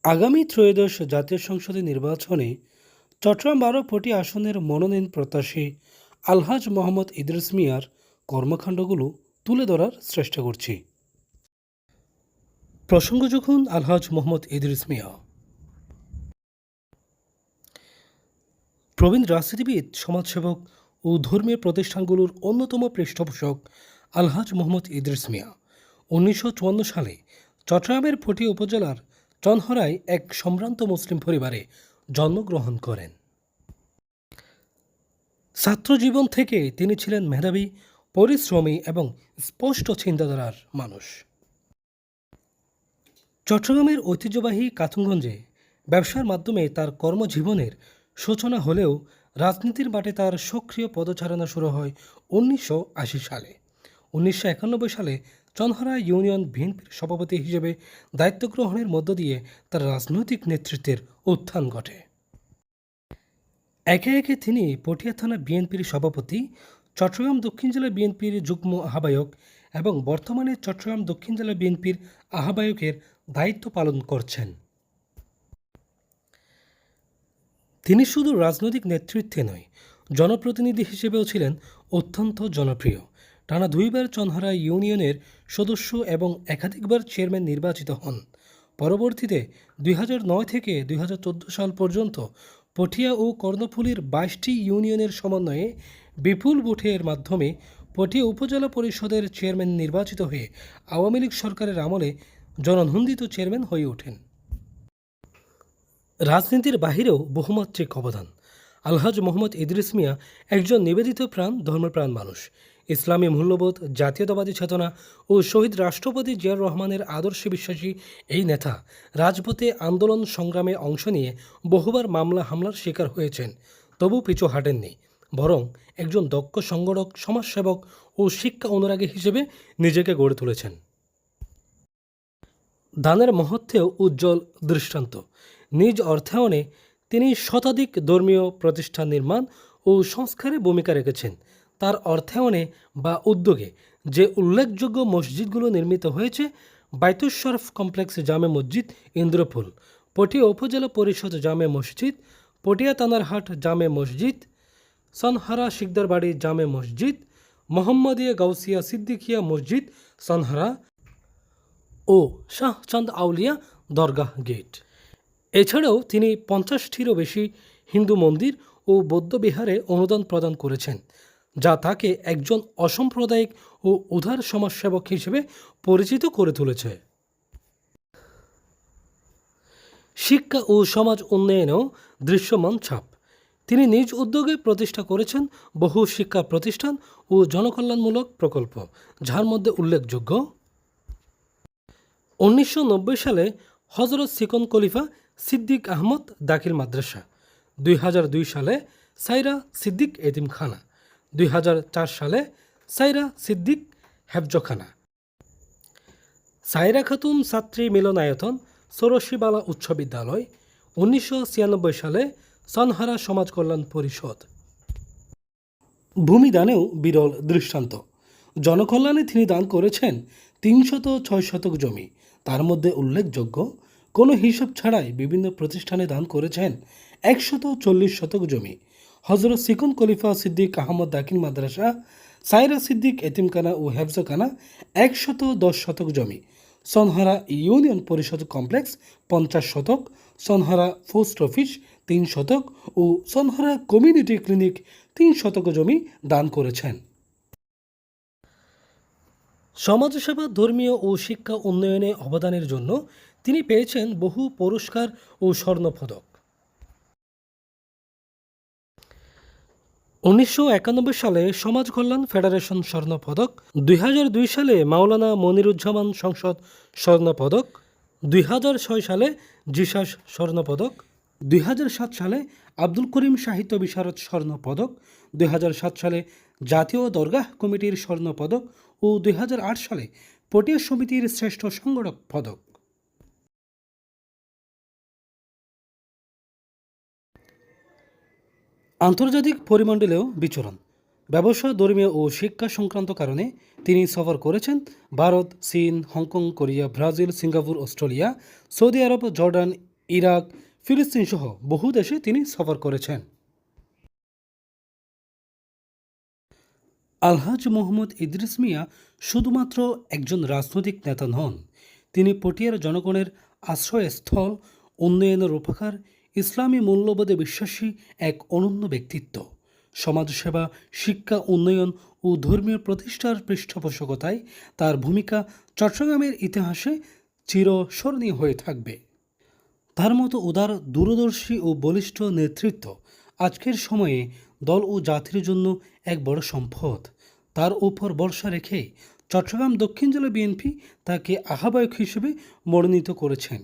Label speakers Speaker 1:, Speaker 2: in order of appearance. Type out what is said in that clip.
Speaker 1: আগামী ত্রয়োদশ জাতীয় সংসদ নির্বাচনে চট্টগ্রাম ১২ আসনের মনোনয়ন প্রত্যাশী আলহাজ মোহাম্মদ ইদ্রিস মিয়ার কর্মকাণ্ডগুলো তুলে ধরার চেষ্টা করছি। প্রসঙ্গ যখন আলহাজ মোহাম্মদ ইদ্রিস মিয়া প্রবীণ রাজনীতিবিদ, সমাজসেবক ও ধর্মীয় প্রতিষ্ঠানগুলোর অন্যতম পৃষ্ঠপোষক আলহাজ মোহাম্মদ ইদ্রিস মিয়া ১৯৫৪ সালে চট্টগ্রামের পটিয়া উপজেলার চনহরায় এক সম্ভ্রান্ত মুসলিম পরিবারে জন্মগ্রহণ করেন। ছাত্রজীবন থেকে তিনি ছিলেন মেধাবী, পরিশ্রমী এবং স্পষ্ট চিন্তাধারার মানুষ। চট্টগ্রামের ঐতিহ্যবাহী কাতুনগঞ্জে ব্যবসার মাধ্যমে তার কর্মজীবনের সূচনা হলেও রাজনীতির মাঠে তার সক্রিয় পদচারণা শুরু হয় ১৯৮০ সালে। ১৯৯১ সালে চনহরা ইউনিয়ন বিএনপির সভাপতি হিসেবে দায়িত্ব গ্রহণের মধ্য দিয়ে তার রাজনৈতিক নেতৃত্বের উত্থান ঘটে। একে একে তিনি পটিয়া থানা বিএনপির সভাপতি, চট্টগ্রাম দক্ষিণ জেলা বিএনপির যুগ্ম আহ্বায়ক এবং বর্তমানে চট্টগ্রাম দক্ষিণ জেলা বিএনপির আহ্বায়কের দায়িত্ব পালন করছেন। তিনি শুধু রাজনৈতিক নেতৃত্বে নয়, জনপ্রতিনিধি হিসেবেও ছিলেন অত্যন্ত জনপ্রিয়। টানা ২ বার চনহরা ইউনিয়নের সদস্য এবং একাধিকবার চেয়ারম্যান নির্বাচিত হন। পরবর্তীতে ২০০৯ থেকে ২০১৪ সাল পর্যন্ত পটিয়া ও কর্ণফুলীর ২২টি ইউনিয়নের সমন্বয়ে বিপুল ভোটের মাধ্যমে পটিয়া উপজেলা পরিষদের চেয়ারম্যান নির্বাচিত হয়ে আওয়ামী লীগ সরকারের আমলে জননন্দিত চেয়ারম্যান হয়ে ওঠেন। রাজনীতির বাহিরেও বহুমাত্রিক অবদান। আলহাজ মোহাম্মদ ইদ্রিস মিয়া একজন নিবেদিত প্রাণ, ধর্মপ্রাণ মানুষ। ইসলামী মূল্যবোধ, জাতীয়তাবাদী চেতনা ও শহীদ রাষ্ট্রপতি জিয়াউর রহমানের আদর্শে বিশ্বাসী এই নেতা রাজপথে আন্দোলন সংগ্রামে অংশ নিয়ে বহুবার মামলা হামলার শিকার হয়েছেন, তবু পিছু হাঁটেননি। বরং একজন দক্ষ সংগঠক, সমাজসেবক ও শিক্ষা অনুরাগী হিসেবে নিজেকে গড়ে তুলেছেন। দানের মহত্বেও উজ্জ্বল দৃষ্টান্ত। নিজ অর্থায়নে তিনি শতাধিক ধর্মীয় প্রতিষ্ঠান নির্মাণ ও সংস্কারে ভূমিকা রেখেছেন। তার অর্থায়নে বা উদ্যোগে যে উল্লেখযোগ্য মসজিদগুলো নির্মিত হয়েছে: বাইতুশ শরফ কমপ্লেক্স জামে মসজিদ ইন্দ্রপুল, পটিয়া উপজেলা পরিষদ জামে মসজিদ, পটিয়া তানারহাট জামে মসজিদ, সনহারা শিকদারবাড়ি জামে মসজিদ, মোহাম্মদিয়া গাউসিয়া সিদ্দিকিয়া মসজিদ সনহারা ও শাহচাঁদ আউলিয়া দরগাহ গেট। এছাড়াও তিনি ৫০টিরও বেশি হিন্দু মন্দির ও বৌদ্ধবিহারে অনুদান প্রদান করেছেন, যা তাকে একজন অসাম্প্রদায়িক ও উদার সমাজসেবক হিসেবে পরিচিত করে তুলেছে। শিক্ষা ও সমাজ উন্নয়নেও দৃশ্যমান ছাপ। তিনি নিজ উদ্যোগে প্রতিষ্ঠা করেছেন বহু শিক্ষা প্রতিষ্ঠান ও জনকল্যাণমূলক প্রকল্প, যার মধ্যে উল্লেখযোগ্য: ১৯৯০ সালে হজরত সিকন খলিফা সিদ্দিক আহমদ দাখিল মাদ্রাসা, ২০০২ সালে সাইরা সিদ্দিক এতিমখানা, ২০০৪ সালে সাইরা সিদ্দিক হেফজখানা, সাইরা খাতুন ছাত্রী মিলনায়তন, ষোড়শীবালা উচ্চ বিদ্যালয়, ১৯৯৬ সালে সনহারা সমাজ কল্যাণ পরিষদ। ভূমিদানেও বিরল দৃষ্টান্ত। জনকল্যাণে তিনি দান করেছেন ৩০৬ শতক জমি, তার মধ্যে উল্লেখযোগ্য: কোনো হিসাব ছাড়াই বিভিন্ন প্রতিষ্ঠানে দান করেছেন ১৪০ শতক জমি। হজরত সিকন খলিফা সিদ্দিক আহমদ দাখিল মাদ্রাসা, সাইরা সিদ্দিক এতিমখানা ও হেফজখানা ১১০ শতক জমি, সনহারা ইউনিয়ন পরিষদ কমপ্লেক্স ৫০ শতক, সনহারা পোস্ট অফিস ৩ শতক ও সনহারা কমিউনিটি ক্লিনিক ৩ শতক জমি দান করেছেন। সমাজসেবা, ধর্মীয় ও শিক্ষা উন্নয়নে অবদানের জন্য তিনি পেয়েছেন বহু পুরস্কার ও স্বর্ণপদক। ১৯৯১ সালে সমাজ কল্যাণ ফেডারেশন স্বর্ণপদক, ২০০২ সালে মাওলানা মনিরুজ্জামান সংসদ স্বর্ণপদক, ২০০৬ সালে জিসাস স্বর্ণপদক, ২০০৭ সালে আব্দুল করিম সাহিত্য বিশারদ স্বর্ণপদক, ২০০৭ সালে জাতীয় দরগাহ কমিটির স্বর্ণপদক ও ২০০৮ সালে পটিয়া সমিতির শ্রেষ্ঠ সংগঠক পদক। আন্তর্জাতিক পরিমণ্ডলেও বিচরণ। ব্যবসা, ধর্মীয় ও শিক্ষা সংক্রান্ত কারণে তিনি সফর করেছেন ভারত, চীন, Hong Kong, Korea, Brazil, Singapore, Australia, Saudi Arab, Jordan, Iraq, ফিলিস্তিন সহ বহু দেশে তিনি সফর করেছেন। আলহাজ মোহাম্মদ ইদ্রিস মিয়া শুধুমাত্র একজন রাজনৈতিক নেতা নন, তিনি পটিয়ার জনগণের আশ্রয়স্থল, উন্নয়নের রূপকার, ইসলামী মূল্যবোধে বিশ্বাসী এক অনন্য ব্যক্তিত্ব। সমাজসেবা, শিক্ষা, উন্নয়ন ও ধর্মীয় প্রতিষ্ঠার পৃষ্ঠপোষকতায় তার ভূমিকা চট্টগ্রামের ইতিহাসে চিরস্মরণীয় হয়ে থাকবে। তার মতো উদার, দূরদর্শী ও বলিষ্ঠ নেতৃত্ব আজকের সময়ে দল ও জাতির জন্য এক বড় সম্পদ। তার উপর ভরসা রেখে চট্টগ্রাম দক্ষিণ জেলা বিএনপি তাকে আহ্বায়ক হিসেবে মনোনীত করেছেন।